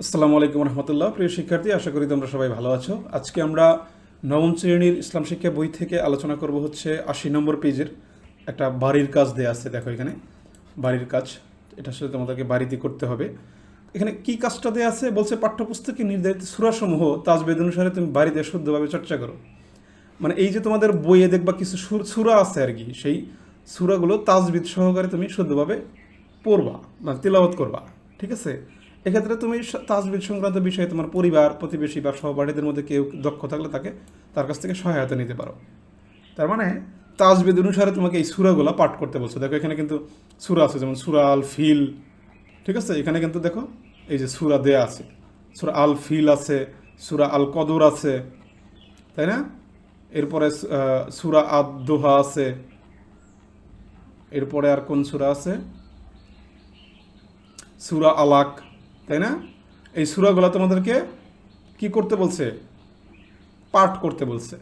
আসসালামু আলাইকুম রহমতুল্লাহ। প্রিয় শিক্ষার্থী, আশা করি তোমরা সবাই ভালো আছো। আজকে আমরা নবম শ্রেণীর ইসলাম শিক্ষা বই থেকে আলোচনা করব হচ্ছে 80 নম্বর পেজের একটা বাড়ির কাজ দেয়া আছে। দেখো এখানে বাড়ির কাজ, এটা আসলে তোমাদেরকে বাড়িতে করতে হবে। এখানে কি কাজটা দেয়া আছে বলছে, পাঠ্যপুস্তকে নির্ধারিত সূরাসমূহ তাজবিদ অনুসারে তুমি বাড়িতে শুদ্ধভাবে চর্চা করো। মানে এই যে তোমাদের বইয়ে দেখবা কিছু সূরা আছে আর কি, সেই সূরাগুলো তাজবিদ সহকারে তুমি শুদ্ধভাবে পড়বা, মানে তিলাওয়াত করবা। ঠিক আছে, এক্ষেত্রে তুমি তাজবিদ সংক্রান্ত বিষয়ে তোমার পরিবার, প্রতিবেশী বা সহপাঠীদের মধ্যে কেউ দক্ষ থাকলে তার কাছ থেকে সহায়তা নিতে পারো। তার মানে তাজবিদ অনুসারে তোমাকে এই সূরাগুলো পাঠ করতে বলছো। দেখো এখানে কিন্তু সূরা আছে, যেমন সূরা আল ফিল। ঠিক আছে, এখানে কিন্তু দেখো এই যে সূরা দেয়া আছে, সূরা আল ফিল আছে, সূরা আল কদর আছে, তাই না? এরপরে সূরা আদ দোহা আছে, এরপরে আর কোন সূরা আছে, সূরা আলাক, তাই না? এই সূরাগুলো তোমাদেরকে কি করতে বলছে? পাঠ করতে বলছে।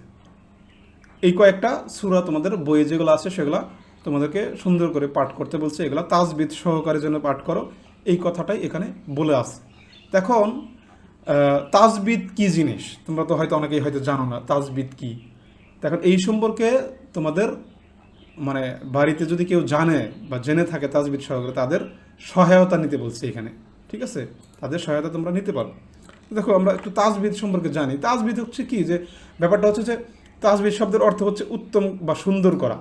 এই কয়েকটা সূরা তোমাদের বইয়ে যেগুলো আছে সেগুলো তোমাদেরকে সুন্দর করে পাঠ করতে বলছে। এগুলো তাজবিদ সহকারে যেন পাঠ করো, এই কথাটাই এখানে বলে আছে। এখন তাজবিদ কি জিনিস তোমরা তো হয়তো অনেকেই হয়তো জানো না তাজবিদ কি। এখন এই সম্পর্কে তোমাদের মানে বাড়িতে যদি কেউ জানে বা জেনে থাকে তাজবিদ সহকারে, তাদের সহায়তা নিতে বলছে এখানে। ঠিক আছে, তাদের সহায়তা তোমরা নিতে পারো। দেখো আমরা একটু তাজবিদ সম্পর্কে জানি। তাজবিদ হচ্ছে কি, যে ব্যাপারটা হচ্ছে যে তাজবিদ শব্দের অর্থ হচ্ছে উত্তম বা সুন্দর করা।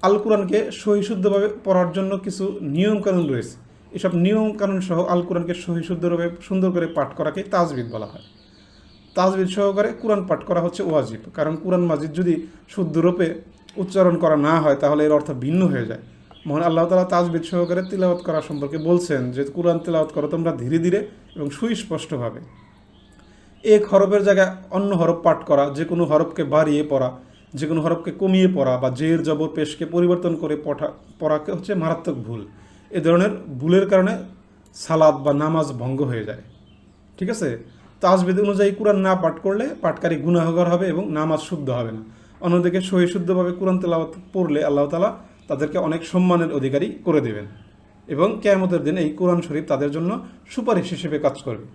আল কোরআনকে সহিশুদ্ধভাবে পড়ার জন্য কিছু নিয়মকানুন রয়েছে। এসব নিয়মকানুন সহ আল কোরআনকে সহিশুদ্ধভাবে সুন্দর করে পাঠ করাকে তাজবিদ বলা হয়। তাজবিদ সহকারে কোরআন পাঠ করা হচ্ছে ওয়াজিব, কারণ কোরআন মাজিদ যদি শুদ্ধরূপে উচ্চারণ করা না হয় তাহলে এর অর্থ ভিন্ন হয়ে যায়। মহান আল্লাহ তাআলা তাজবিদ সহকারে তিলাওয়াত করা সম্পর্কে বলছেন যে কোরআন তিলাওয়াত করো তোমরা ধীরে ধীরে এবং সুস্পষ্টভাবে। এক হরফের জায়গায় অন্য হরফ পাঠ করা, যে কোনো হরফকে বাড়িয়ে পড়া, যে কোনো হরফকে কমিয়ে পড়া বা জের জবর পেশকে পরিবর্তন করে পড়াকে হচ্ছে মারাত্মক ভুল। এ ধরনের ভুলের কারণে সালাত বা নামাজ ভঙ্গ হয়ে যায়। ঠিক আছে, তাজবিদ অনুযায়ী কোরআন না পাঠ করলে পাঠকারী গুনাহগার হবে এবং নামাজ শুদ্ধ হবে না। অন্যদিকে সহিশুদ্ধভাবে কোরআন তেলাওয়াত পড়লে আল্লাহ তাআলা তাদেরকে অনেক সম্মানের অধিকারী করে দেবেন এবং কিয়ামতের দিন এই কোরআন শরীফ তাদের জন্য সুপারিশ হিসেবে কাজ করবে।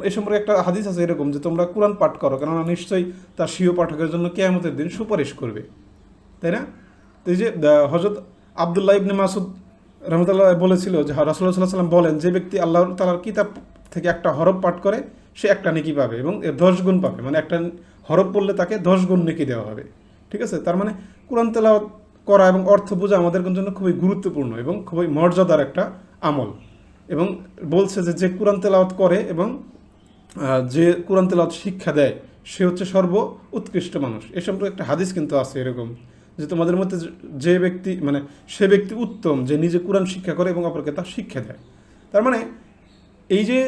এই সম্পর্কে একটা হাদিস আছে এরকম, যে তোমরা কোরআন পাঠ করো, কেননা নিশ্চয়ই তার স্বীয় পাঠকের জন্য কিয়ামতের দিন সুপারিশ করবে, তাই না? তো এই যে হযরত আব্দুল্লাহ ইবনে মাসউদ রাহমাতুল্লাহ বলেছিল যে রাসূলুল্লাহ সাল্লাল্লাহু আলাইহি ওয়াসাল্লাম বলেন, যে ব্যক্তি আল্লাহ তাআলার কিতাব থেকে একটা হরফ পাঠ করে সে একটা নেকি পাবে এবং এর 10 গুণ পাবে। মানে একটা হরফ পড়লে তাকে 10 গুণ নেকি দেওয়া হবে। ঠিক আছে, তার মানে কোরআন তেলাওয়াত করা এবং অর্থ বোঝা আমাদের জন্য খুবই গুরুত্বপূর্ণ এবং খুবই মর্যাদার একটা আমল। এবং বলছে যে যে কোরআন তেলাওয়াত করে এবং যে কোরআন তেলাওয়াত শিক্ষা দেয় সে হচ্ছে সর্ব উৎকৃষ্ট মানুষ। এ সম্পর্কে একটা হাদিস কিন্তু আছে এরকম, যে তোমাদের মধ্যে যে ব্যক্তি মানে সে ব্যক্তি উত্তম যে নিজে কোরআন শিক্ষা করে এবং অপরকে তা শিক্ষা দেয়। তার মানে এই যে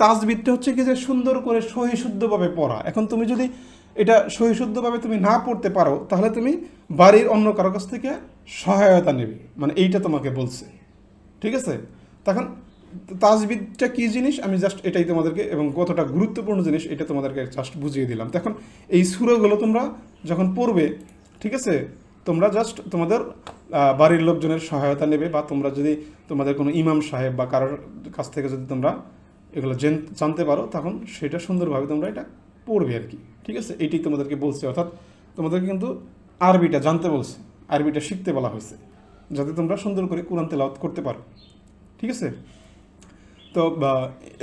তাজবিদটা হচ্ছে কি, যে সুন্দর করে সহিশুদ্ধভাবে পড়া। এখন তুমি যদি এটা সহিশুদ্ধভাবে তুমি না পড়তে পারো তাহলে তুমি বাড়ির অন্য কারো কাছ থেকে সহায়তা নেবে, মানে এইটা তোমাকে বলছে। ঠিক আছে, তখন তাজবিদটা কী জিনিস আমি জাস্ট এটাই তোমাদেরকে, এবং কতটা গুরুত্বপূর্ণ জিনিস এটা তোমাদেরকে জাস্ট বুঝিয়ে দিলাম। তখন এই সূরাগুলো তোমরা যখন পড়বে, ঠিক আছে, তোমরা জাস্ট তোমাদের বাড়ির লোকজনের সহায়তা নেবে, বা তোমরা যদি তোমাদের কোনো ইমাম সাহেব বা কারোর কাছ থেকে যদি তোমরা এগুলো জানতে পারো তখন সেটা সুন্দরভাবে তোমরা এটা পড়বে আর কি। ঠিক আছে, এইটাই তোমাদেরকে বলছে, অর্থাৎ তোমাদেরকে কিন্তু আরবিটা জানতে বলছে, আরবিটা শিখতে বলা হয়েছে যাতে তোমরা সুন্দর করে কোরআন তেলাওয়াত করতে পারো। ঠিক আছে, তো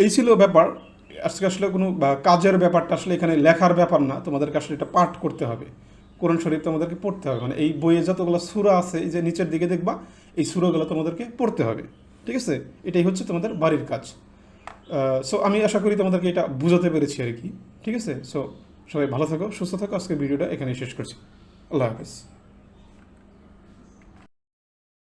এই ছিল ব্যাপার। আজকে আসলে কোনো কাজের ব্যাপারটা আসলে এখানে লেখার ব্যাপার না, তোমাদেরকে আসলে এটা পাঠ করতে হবে। কোরআন শরীফ তোমাদেরকে পড়তে হবে, মানে এই বইয়ে যতগুলো সূরা আছে এই যে নিচের দিকে দেখবা এই সূরাগুলো তোমাদেরকে পড়তে হবে। ঠিক আছে, এটাই হচ্ছে তোমাদের বাড়ির কাজ। সো আমি আশা করি তোমাদেরকে এটা বুঝাতে পেরেছি আর কি। ঠিক আছে, সো সবাই ভালো থাকো, সুস্থ থাকো। আজকে ভিডিওটা এখানেই শেষ করছি। আল্লাহ হাফেজ।